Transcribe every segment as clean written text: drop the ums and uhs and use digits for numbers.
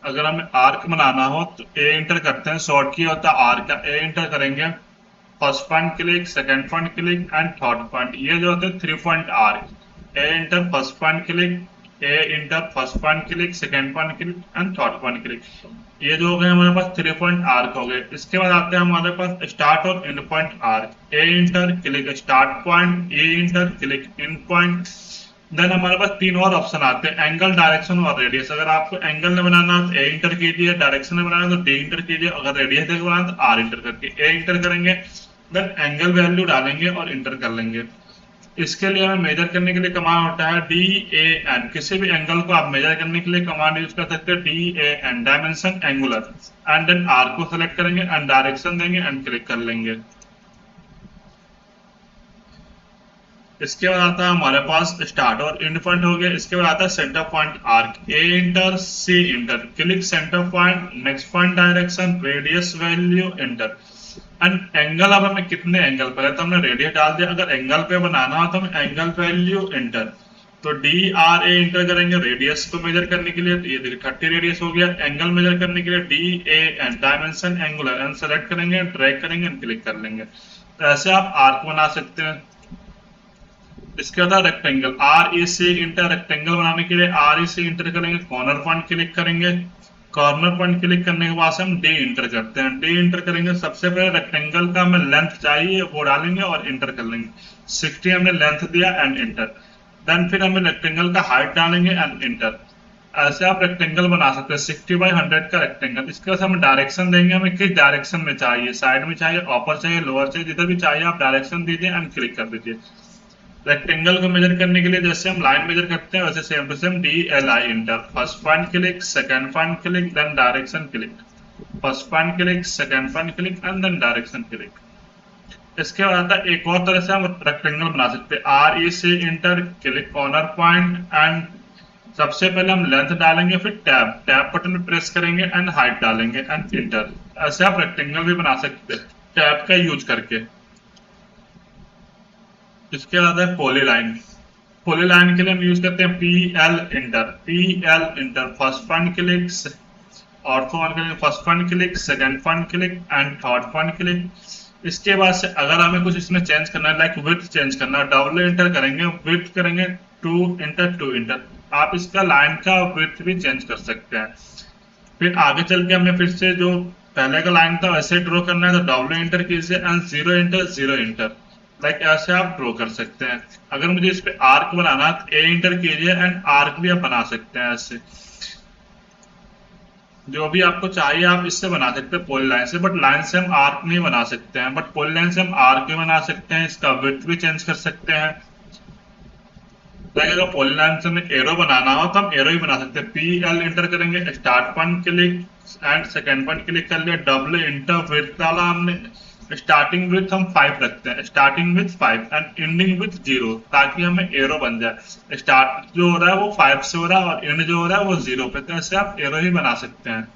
अगर हमें आर्क बनाना हो तो ए इंटर करते हैं, शॉर्ट की होता है आर्क का, ए इंटर करेंगे, first point click, second point click and third point, ये जो होते हैं 3 point arc. A inter first point click, A inter first point click, second point click and third point click, ये जो हो गए हमारे पास 3 पॉइंट आर्क हो गए। इसके बाद आते हैं हमारे पास स्टार्ट और end point arc. A enter click start point, A enter click end point. Then हमारे पास तीन और ऑप्शन आते हैं, एंगल, डायरेक्शन और रेडियस। अगर आपको एंगल में बनाना हो तो ए इंटर कीजिए, डायरेक्शन में बनाना है तो डी इंटर कीजिए, अगर रेडियस देखकर बनाना है तो आर इंटर करके ए इंटर करेंगे। देन एंगल वैल्यू डालेंगे और इंटर कर लेंगे। इसके लिए हमें मेजर करने के लिए कमांड होता है डी ए एन। किसी भी एंगल को आप मेजर करने के लिए कमांड यूज कर सकते हैं D A N, dimension angular. And then arc को सेलेक्ट करेंगे एंड डायरेक्शन देंगे एंड क्लिक कर लेंगे। इसके बाद आता है हमारे पास स्टार्ट और एंड पॉइंट हो गया। इसके बाद आता है centre point arc. A enter, C enter, click centre point, next point direction, radius value, enter. And angle, अब हमें कितने एंगल पर है तो हमने रेडियस डाल दिया। अगर एंगल पे बनाना हो तो हमें एंगल वैल्यू एंटर, तो डी आर ए इंटर करेंगे रेडियस को मेजर करने के लिए, तो ये देखिए 30 रेडियस हो गया। एंगल मेजर करने के लिए D A N, dimension angular, and select करेंगे, ड्रैग करेंगे एंड क्लिक कर लेंगे। तो ऐसे आप आर्क बना सकते हैं। इसके बाद rectangle, are E C inter, rectangle बनाने के लिए आर ई सी इंटर करेंगे, कॉर्नर पॉइंट क्लिक करेंगे, कॉर्नर पॉइंट क्लिक करने के बाद हम डी इंटर करते हैं, डी इंटर करेंगे। सबसे पहले रेक्टेंगल का हमें लेंथ चाहिए वो डालेंगे और इंटर कर लेंगे, 60 हमने लेंथ दिया एंड इंटर। देन फिर हमें रेक्टेंगल का हाइट डालेंगे एंड इंटर। ऐसे आप रेक्टेंगल बना सकते हैं 60/100 का रेक्टेंगल। इसके बाद हम डायरेक्शन देंगे, हमें किस डायरेक्शन में चाहिए, साइड में चाहिए, ऊपर चाहिए, लोअर चाहिए, जिधर भी चाहिए आप डायरेक्शन दीजिए एंड क्लिक कर दीजिए। रेक्टेंगल को मेजर करने के लिए जैसे हम लाइन मेजर करते हैं वैसे same to same D L I enter, first point click, second point click, then direction click, first point click, second point click and then direction click. इसके बाद आता है एक और तरह से हम रेक्टेंगल बना सकते हैं, R E C enter, click corner point and सबसे पहले हम लेंथ डालेंगे, फिर टैब टैब बटन पे प्रेस करेंगे एंड हाइट डालेंगे एंड इंटर। ऐसे आप रेक्टेंगल भी बना सकते हैं टैब का यूज करके। इसके बाद है पॉलीलाइन। पॉलीलाइन के लिए हम यूज करते हैं P L inter, P L inter, first point click, ortho one click, first point click, second point click and third point click. इसके बाद से अगर हमें कुछ इसमें चेंज करना है, लाइक विड्थ चेंज करना है, डबल इंटर करेंगे, विड्थ करेंगे 2 इंटर 2 इंटर। आप इसका लाइन का विड्थ भी चेंज कर सकते हैं। फिर आगे चल के हमें फिर से जो पहले का लाइन था वैसे ड्रॉ करना है तो डब्ल्यू इंटर कीजिए एंड 0 इंटर 0 इंटर। लाइक ऐसे आप ड्रॉ कर सकते हैं। अगर मुझे इस पे आर्क बनाना है तो ए इंटर कीजिए एंड आर्क भी आप बना सकते हैं। ऐसे जो भी आपको चाहिए आप इससे बना सकते हैं पॉली लाइन से, बट लाइन से हम आर्क नहीं बना सकते हैं, बट पॉली लाइन से हम आर्क भी बना सकते हैं, इसका विड्थ भी चेंज कर सकते हैं। लाइक अगर पॉलीलाइन से हमें एरो बनाना हो तो हम एरो ही बना सकते हैं, पी एल इंटर करेंगे, start point click and second point click कर लिया, डबल इंटर विड्थ डाला हमने, स्टार्टिंग विथ हम 5 रखते हैं, starting with 5 and ending with 0, ताकि हमें एरो बन जाए। स्टार्ट जो हो रहा है वो 5 से हो रहा है और एंड जो हो रहा है वो 0 पे, तो ऐसे आप एरो ही बना सकते हैं।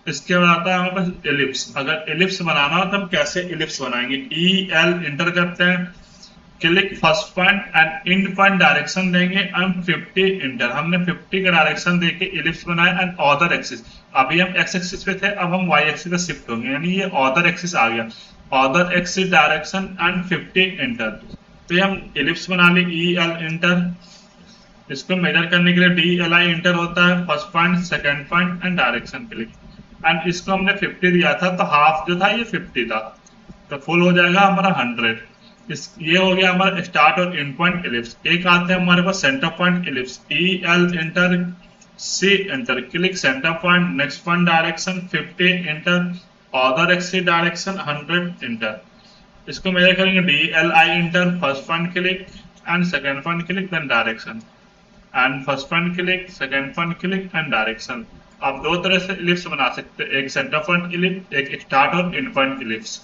इसके बाद आता है हमारे पास एलिप्स। अगर एलिप्स बनाना हो तो हम कैसे एलिप्स बनाएंगे, ई एल इंटर करते हैं, click first point and and point direction देंगे एंड 50 इंटर। हमने 50 का डायरेक्शन देके एलिप्स बनाया एंड ऑर्डर एक्सिस, अभी हम एक्स एक्सिस पे थे अब हम वाई एक्सिस पे शिफ्ट होंगे, यानी ये ऑर्डर एक्सिस आ गया, order axis direction and 50 inter. तो ये हम एलिप्स बना ली, ई एल इंटर। इसको मेजर करने के लिए डी एल आई इंटर होता है, first point, second point and direction click. And इसको हमने 50 दिया था तो हाफ जो था ये 50 था, तो फुल हो जाएगा हमारा 100। ये हो गया हमारा स्टार्ट और एंड पॉइंट एलिप्स। एक आते हैं हमारे पास center point ellipse, E L enter, C enter, click centre point, next point direction 50 enter, order axis direction 100 enter. इसको मेजर करेंगे D L I enter, first point click and second point click then direction and first point click, second point click and direction. आप दो तरह से ellipse बना सकते हैं, एक सेंटर पॉइंट इलिप्स, एक स्टार्ट और एंड पॉइंट इलिप्स।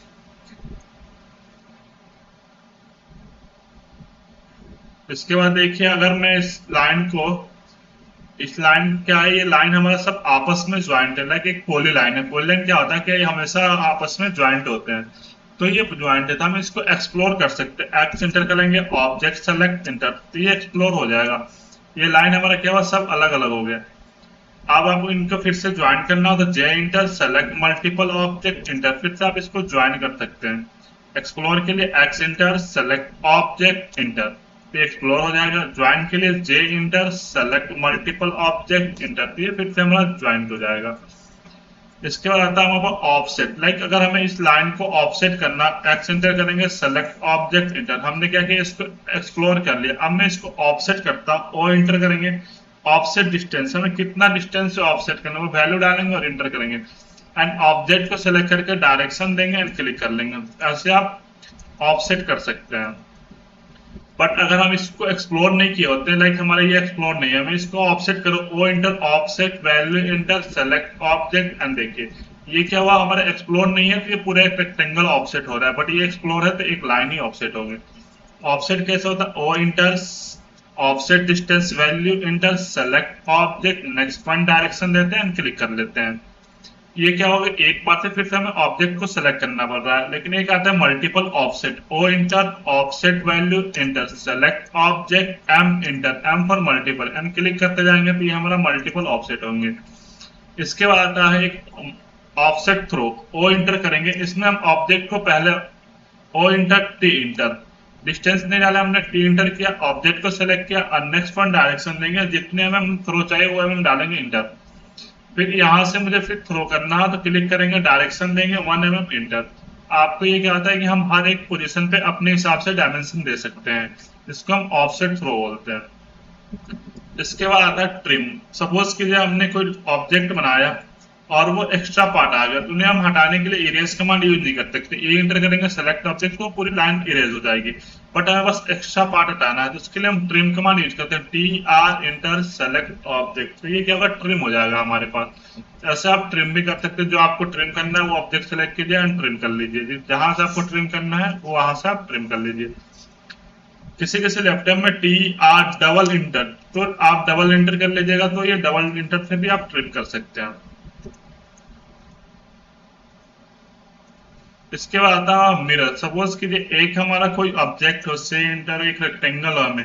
इसके बाद देखिए अगर मैं इस लाइन क्या है, ये लाइन हमारा सब आपस में ज्वाइंट है, लाइक एक पोली लाइन है। पोली लाइन क्या होता है कि ये हमेशा आपस में ज्वाइंट होते हैं। तो ये ज्वाइंट है, तो हम इसको एक्सप्लोर कर सकते हैं। एक्स इंटर करेंगे, ऑब्जेक्ट सेलेक्ट इंटर, तो ये एक्सप्लोर हो जाएगा। ये लाइन हमारा क्या हुआ, सब अलग अलग हो गया। अब आपको इनको फिर से ज्वाइन करना हो तो J enter select multiple object enter, फिर से आप इसको ज्वाइन कर सकते हैं। एक्सप्लोर के लिए X enter select object enter, तो एक्सप्लोर हो जाएगा। ज्वाइन के लिए J enter select multiple object enter, तो ये फिर से हमारा ज्वाइन हो जाएगा। इसके बाद आता है हमारे पास ऑफसेट। लाइक अगर हमें इस लाइन को ऑफसेट करना, एक्स इंटर करेंगे सेलेक्ट ऑब्जेक्ट इंटर, हमने क्या किया, इसको एक्सप्लोर कर लिया। अब मैं इसको ऑफसेट करता हूँ, ओ इंटर करेंगे, ऑफसेट डिस्टेंस, हमें कितना डिस्टेंस से ऑफसेट करना है वो वैल्यू डालेंगे और इंटर करेंगे। एंड ऑब्जेक्ट को सेलेक्ट करके डायरेक्शन देंगे एंड क्लिक कर लेंगे। ऐसे आप ऑफसेट कर सकते हैं। बट अगर हम इसको एक्सप्लोर नहीं किए होते, लाइक हमारा ये एक्सप्लोर नहीं है, हमें इसको ऑफसेट करो, O enter offset value enter select object and देखिए ये क्या हुआ, हमारा एक्सप्लोर नहीं है तो ये पूरा एक रेक्टेंगल ऑफसेट हो रहा है, बट ये एक्सप्लोर है तो एक लाइन ही ऑफसेट होगी। ऑफसेट कैसे होता है, O enter offset distance value enter select object next one direction देते हैं एंड क्लिक कर लेते हैं। ये क्या होगा, एक बार से फिर से हमें ऑब्जेक्ट को सेलेक्ट करना पड़ रहा है। लेकिन एक आता है multiple offset, O enter offset value enter select object M enter, M for multiple and click करते जाएंगे तो ये हमारा मल्टीपल ऑफसेट होंगे। इसके बाद आता है एक ऑफसेट थ्रो, ओ इंटर करेंगे, इसमें हम ऑब्जेक्ट को पहले O enter T enter, distance नहीं डाला हमने, टी इंटर किया, ऑब्जेक्ट को सेलेक्ट किया और नेक्स्ट वन डायरेक्शन देंगे, जितने हम थ्रो चाहिए वो हम डालेंगे इंटर। फिर यहाँ से मुझे फिर थ्रो करना है तो क्लिक करेंगे, डायरेक्शन देंगे 1 mm इंटर। आपको ये क्या होता है कि हम हर एक पोजीशन पे अपने हिसाब से डायमेंशन दे सकते हैं, इसको हम ऑफसेट थ्रो बोलते हैं। इसके बाद आता है ट्रिम। सपोज कीजिए हमने कोई ऑब्जेक्ट बनाया और वो एक्स्ट्रा पार्ट आ गया, तो उन्हें हम हटाने के लिए इरेज कमांड यूज नहीं कर सकते। ए इंटर करेंगे सेलेक्ट ऑब्जेक्ट, तो पूरी लाइन इरेज हो जाएगी। बट हमें बस एक्स्ट्रा पार्ट हटाना है तो उसके लिए हम ट्रिम कमांड यूज करते हैं, T R inter select object, तो ये क्या होगा, ट्रिम हो जाएगा हमारे पास। ऐसे आप ट्रिम भी कर सकते हैं, जो आपको ट्रिम करना है वो ऑब्जेक्ट सेलेक्ट कीजिए एंड ट्रिम कर लीजिए, जहां से आपको ट्रिम करना है वो वहां से आप ट्रिम कर लीजिए। किसी किसी लैपटॉप में टी आर डबल इंटर, तो आप डबल इंटर कर लीजिएगा, तो ये डबल इंटर से भी आप ट्रिम कर सकते हैं। इसके बाद आता है मिरर। सपोज कीजिए एक हमारा कोई ऑब्जेक्ट हो, से इंटर एक रेक्टेंगल हो हमें,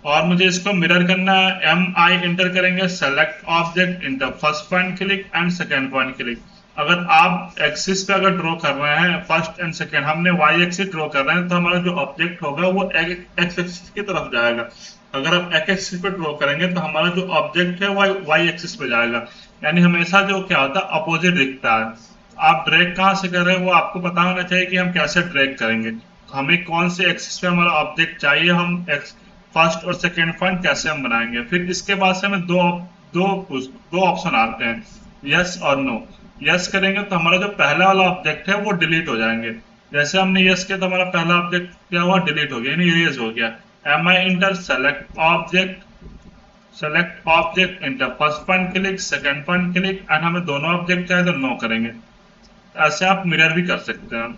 और मुझे इसको मिरर करना है, एम आई इंटर करेंगे select object enter, first point click and second point click. अगर आप एक्सिस पे अगर ड्रॉ कर रहे हैं फर्स्ट एंड सेकेंड, हमने वाई एक्सिस ड्रॉ कर रहे हैं, तो हमारा जो ऑब्जेक्ट होगा वो एक्स एक्सिस की तरफ जाएगा। अगर आप एक्स एक्सिस पे ड्रॉ करेंगे तो हमारा जो ऑब्जेक्ट है वो वाई एक्सिस पे जाएगा। यानी हमेशा जो क्या होता है, अपोजिट दिखता है। आप ड्रैग कहाँ से कर रहे हैं वो आपको पता होना चाहिए कि हम कैसे ड्रैग करेंगे, हमें कौन से एक्सिस पे हमारा ऑब्जेक्ट चाहिए, हम फर्स्ट और सेकेंड पॉइंट कैसे हम बनाएंगे। फिर इसके बाद से हमें दो ऑप्शन आते हैं, यस और नो। यस करेंगे तो हमारा जो पहला वाला ऑब्जेक्ट है वो डिलीट हो जाएंगे। जैसे हमने यस किया तो हमारा पहला ऑब्जेक्ट क्या हुआ, डिलीट हो गया, यानी इरेज हो गया। M I enter select object enter, first point click second point click and हमें दोनों ऑब्जेक्ट चाहे तो नो करेंगे। ऐसे आप मिरर भी कर सकते हैं।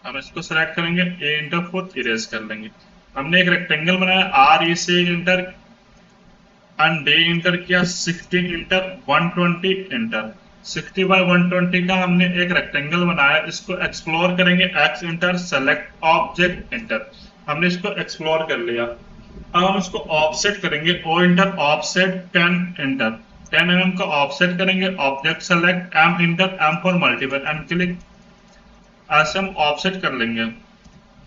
हम इसको सेलेक्ट करेंगे, ए इंटर फोर्थ इरेज कर लेंगे। हमने एक रेक्टेंगल बनाया, आर ई से इंटर एंड डे इंटर किया, 60 इंटर 120 इंटर, 60 बाय 120 का हमने एक रेक्टेंगल बनाया। इसको एक्सप्लोर करेंगे, x enter select object inter, हमने इसको एक्सप्लोर कर लिया। अब हम इसको ऑफसेट करेंगे, O enter offset 10 enter, 10 mm का ऑफसेट करेंगे, object select M enter, M for multiple and click. ऐसे हम ऑफसेट कर लेंगे,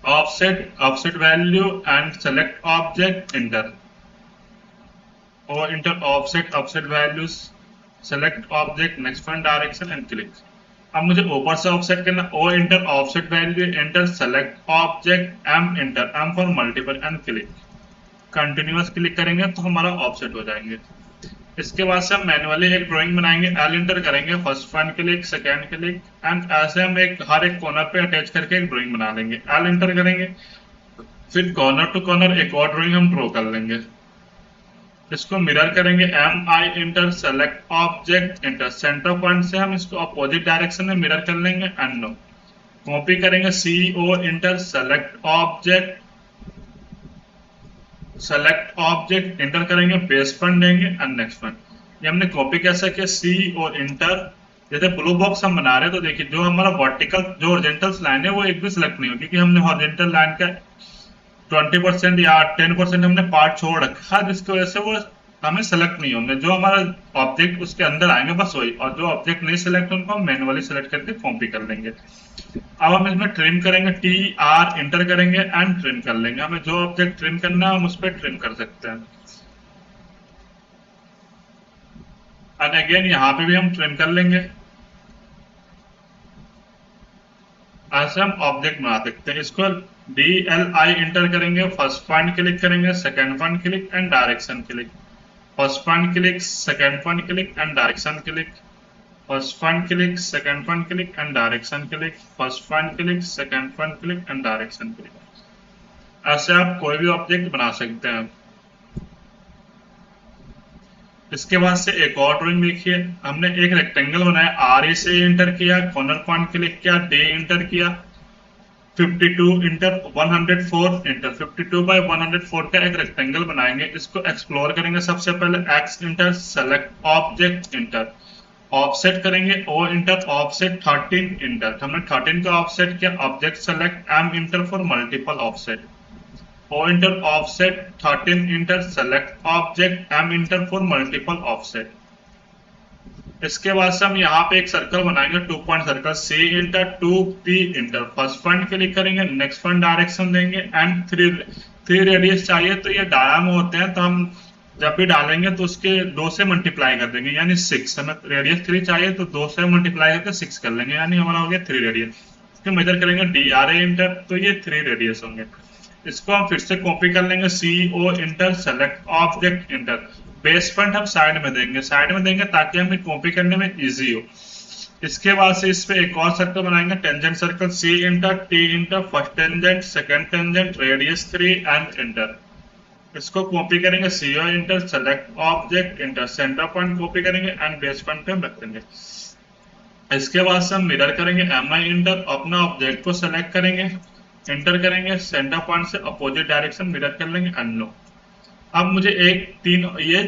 offset value and select object enter, O enter offset values select object next one direction and click. अब मुझे ऊपर से ऑफसेट करना, O enter offset value enter select object M enter, M for multiple and click. Continuous click करेंगे तो हमारा offset हो जाएंगे। इसके बाद से हम मैनुअली एक ड्राइंग बनाएंगे, एल इंटर करेंगे, first point click second click and ऐसे हम हर एक कॉर्नर पे अटैच करके एक ड्राइंग बना लेंगे। एल इंटर करेंगे, फिर कॉर्नर टू कॉर्नर एक और ड्राइंग हम ड्रॉ कर लेंगे। इसको मिरर करेंगे, M I enter select object enter, center point से हम इसको अपोजिट डायरेक्शन में मिरर कर लेंगे एंड नो। कॉपी करेंगे, C O enter select object enter करेंगे, बेस पॉइंट देंगे एंड नेक्स्ट पॉइंट। ये हमने कॉपी कैसे किया, सी ओ इंटर, जैसे ब्लू बॉक्स हम बना रहे हैं तो देखिए जो हमारा वर्टिकल जो हॉरिजॉन्टल लाइन है वो एक भी सिलेक्ट नहीं हो, क्योंकि हमने हॉरिजॉन्टल लाइन का 20% या 10% हमने पार्ट छोड़ रखा है, जिसकी वजह से वो हमें सेलेक्ट नहीं होंगे। जो हमारा ऑब्जेक्ट उसके अंदर आएंगे बस वही, और जो ऑब्जेक्ट नहीं सिलेक्ट उनको हम मैनुअली सिलेक्ट करके कॉपी कर लेंगे। अब हम इसमें ट्रिम करेंगे, TR इंटर करेंगे एंड ट्रिम कर लेंगे। हमें जो ऑब्जेक्ट ट्रिम करना है हम उस पर ट्रिम कर सकते हैं। एंड अगेन यहाँ पे भी हम ट्रिम कर लेंगे। ऐसे हम ऑब्जेक्ट बना सकते हैं। इसको DLI इंटर करेंगे, फर्स्ट पॉइंट क्लिक करेंगे, second point click and direction click, first point click, second point click and direction click, first point click, second point click and direction click, first point click, second point click and direction click. ऐसे आप कोई भी object बना सकते हैं। इसके बाद से एक और ड्राइंग देखिए, हमने एक रेक्टेंगल बनाया, RE से इंटर किया, कॉर्नर पॉइंट क्लिक किया, D इंटर किया, 52 इंटर 104 इंटर, 52 बाय 104 का एक रेक्टेंगल बनाएंगे। इसको एक्सप्लोर करेंगे। सबसे पहले X inter, select object inter, offset करेंगे, O इंटर, ऑफसेट 13 इंटर, हमने 13 का ऑफसेट किया, object select, M inter for multiple offset, O inter offset 13 inter, select object, M inter for multiple offset. इसके बाद से हम यहाँ पे एक सर्कल बनाएंगे, 2 point circle, C inter 2P inter, first point click करेंगे, नेक्स्ट पॉइंट डायरेक्शन देंगे एंड 3 रेडियस चाहिए तो ये डायम होते हैं, तो हम जब भी डालेंगे तो उसके 2 से मल्टीप्लाई कर देंगे, यानी 6। हमें रेडियस 3 चाहिए तो 2 से मल्टीप्लाई करके 6 कर लेंगे, यानी हमारा हो गया 3 रेडियस। इसको मेजर करेंगे, DRA इंटर, तो ये 3 रेडियस होंगे। इसको हम फिर से कॉपी कर लेंगे, CO inter, select object inter, base point हम साइड में देंगे ताकि हमें कॉपी करने में इजी हो। इसके बाद से इस पे एक और सर्कल बनाएंगे, tangent circle, C inter, T inter, first tangent, second tangent, radius 3 and inter. इसको कॉपी करेंगे, CO inter, select object enter, center point copy करेंगे एंड बेस पॉइंट पे हम रख देंगे। इसके बाद से हम मिरर करेंगे, MI इंटर, अपना ऑब्जेक्ट को सेलेक्ट करेंगे, इंटर करेंगे, सेंटर पॉइंट से अपोजिट डायरेक्शन मिरर कर लेंगे, अनलो। अब मुझे ये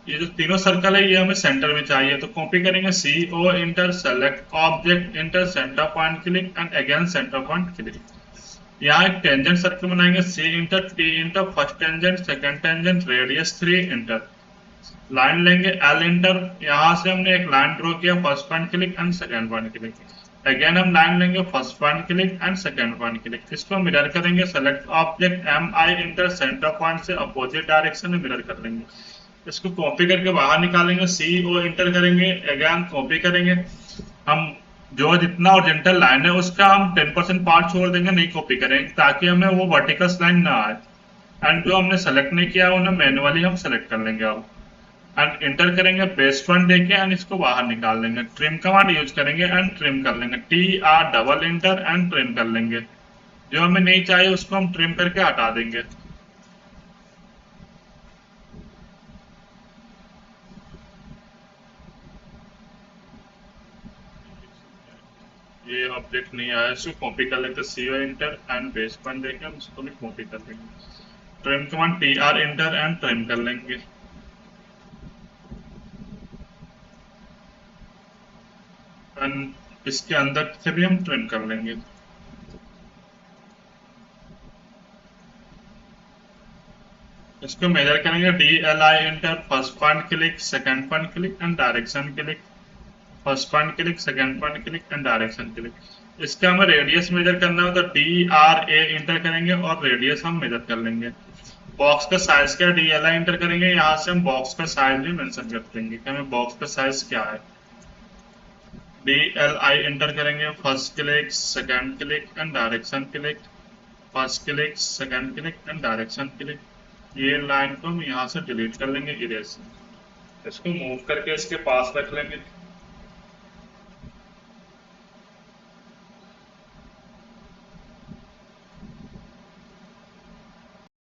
जो तीनों सर्कल है ये हमें सेंटर में चाहिए, तो कॉपी करेंगे, CO inter, select object enter, center point click and again centre point click. यहाँ एक टेंजेंट सर्कल बनाएंगे, C inter, T inter, first tangent, second tangent, radius 3 inter, line लेंगे, L इंटर, यहाँ से हमने एक लाइन ड्रॉ किया, first point click and second point click, again हम लाइन लेंगे, first point click and second point click. इसको mirror करेंगे, select object, MI inter, center point से अपोजिट डायरेक्शन में मिरर कर लेंगे। इसको कॉपी करके बाहर निकालेंगे, CO इंटर करेंगे, अगेन कॉपी करेंगे। हम जो जितना ओरिजेंटल लाइन है उसका हम 10% पार्ट छोड़ देंगे, नहीं कॉपी करेंगे, ताकि हमें वो वर्टिकल लाइन ना आए। एंड जो हमने सेलेक्ट नहीं किया उन्हें मैनुअली हम सेलेक्ट कर लेंगे। अब एंड इंटर करेंगे, बेस पॉइंट देके एंड इसको बाहर निकाल लेंगे, ट्रिम कमांड यूज करेंगे एंड ट्रिम कर लेंगे, TR double inter and trim कर लेंगे। जो हमें नहीं चाहिए उसको हम ट्रिम करके हटा देंगे। ये ऑब्जेक्ट नहीं आया, इसको कॉपी कर लेते, CO inter and base point देके हम इसको भी कॉपी कर लेंगे, trim command TR inter and trim कर लेंगे। एंड इसके अंदर से भी हम ट्रिम कर लेंगे। इसको मेजर करेंगे, DLI inter, first point click, second point click and direction click, first point click, second point click and direction click. इसका हमें रेडियस मेजर करना हो तो DRA इंटर करेंगे और रेडियस हम मेजर कर लेंगे। बॉक्स का साइज क्या, DLI इंटर करेंगे, यहाँ से हम बॉक्स का साइज भी मेंशन कर देंगे कि हमें बॉक्स का साइज क्या है। DLI इंटर करेंगे, first click, second click and direction click, first click, second click and direction click. ये लाइन को हम यहाँ से डिलीट कर लेंगे, इरेज से। इसको मूव करके इसके पास रख लेंगे।